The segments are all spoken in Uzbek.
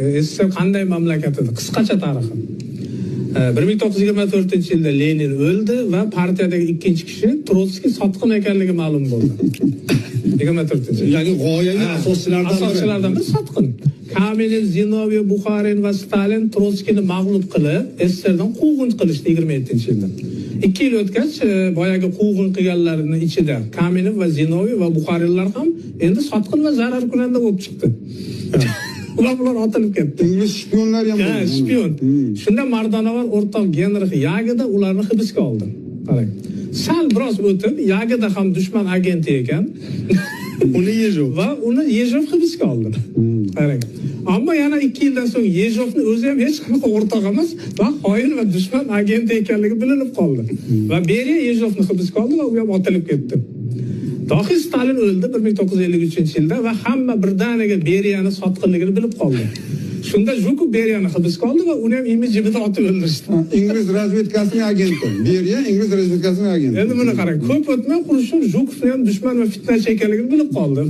SSR qanday mamlakat edi? Qisqacha tarixi. 1924-yilda Lenin o'ldi va partiyadagi ikkinchi kishi Trotskiy sotqin ekanligi ma'lum bo'ldi. 24-yilda. Ya'ni g'oyaviy asoschilardan biri sotqin. Kamenev, Zinoviev, Bukharin va Stalin Trotskiyni mag'lub qilib, SSRdan quvg'in qilishdi 27-yilda. 2 yil o'tgach, boyagi quvg'in qilganlarning ichida Kamenev va Zinoviev va Bukharinlar ham endi sotqin va zarar kunanda bo'lib chiqdi. Ular otilib ketdi. Ingliz shpionlar ham bo'ldi. Shpion. Shunda Mardonovar o'rtoq Genrix Yagida ularni hibsga oldi. Qarang. Sal biroz o'tib, Yagida ham dushman agenti ekan. Uni Yezhov va uni Yezhov hibsga oldi. Qarang. Ammo yana 2 yildan so'ng Yezhovni o'zi ham hech qanaqa o'rtoq emas va xoin va dushman agenti ekanligi bilinib qoldi. Va Beriya Yezhovni hibsga oldi va u ham otilib ketdi. Dahi Stalin o'ldi 1953-yilda va hamma birdaniga Beriyani sotqinligini bilib qoldi. Shunda Zhukov Beriyani hibsga oldi va uni ham imijida otib o'ldirishdi. Ingliz razvedkasining agenti. Beriya Ingliz razvedkasining agenti. Endi buni qarang, ko'p o'tmay Xrushchev Zhukovni ham dushman va fitnachi ekanligini bilib qoldi.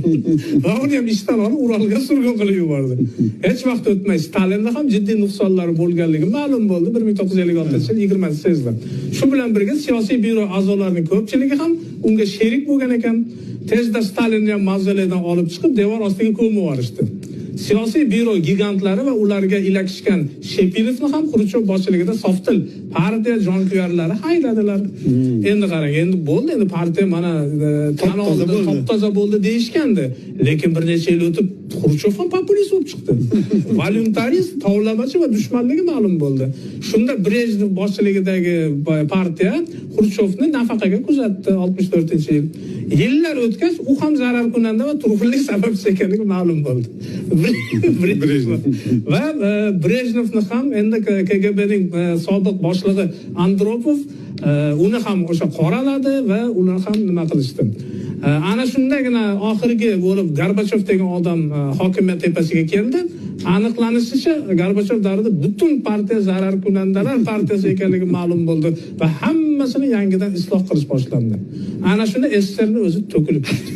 Va uni ham ishdan olib Uralga surgun qilib yubordi. Hech vaqt o'tmay Stalinda ham jiddiy nuqsonlari bo'lganligi ma'lum bo'ldi 1956-yil 20-sezda. Shu bilan birga siyosiy byuro a'zolarining ko'pchiligi ham unga sherik bo'lgan ekan. Tezda Stalinni ham mavzoledan olib chiqib devor ostiga ko'mib yuborishdi. Siyosiy byuro gigantlari va ularga ilakishgan Shepirovni ham Xrushchev boshchiligida softil partiya jonkuyarlari haydadilar. Endi qarang, endi bo'ldi, endi partiya mana top-toza bo'ldi deyishgandi. Lekin bir necha yil o'tib Xrushchev ham populist bo'lib chiqdi. Voluntarist, tovlamachi va dushmanligi ma'lum bo'ldi. Shunda Brejnev boshchiligidagi partiya Xrushchevni nafaqaga kuzatdi 64-yil. Yillar o'tgach, u ham zarar kunanda va turg'unlik sababchisi ekanligi ma'lum bo'ldi. Va Brejnevni ham endi KGBning sobiq boshlig'i Andropov uni ham o'sha qoraladi va ular ham nima qilishdi. Ana shundagina oxirgi bo'lib Gorbachev degan odam hokimiyat tepasiga keldi. Aniqlanishicha, Gorbachev davrida butun partiya zarar kunandalar partiyasi ekanligi ma'lum bo'ldi va hammasini yangidan isloh qilish boshlandi. Ana shunda SSRning o'zi to'kilib ketdi.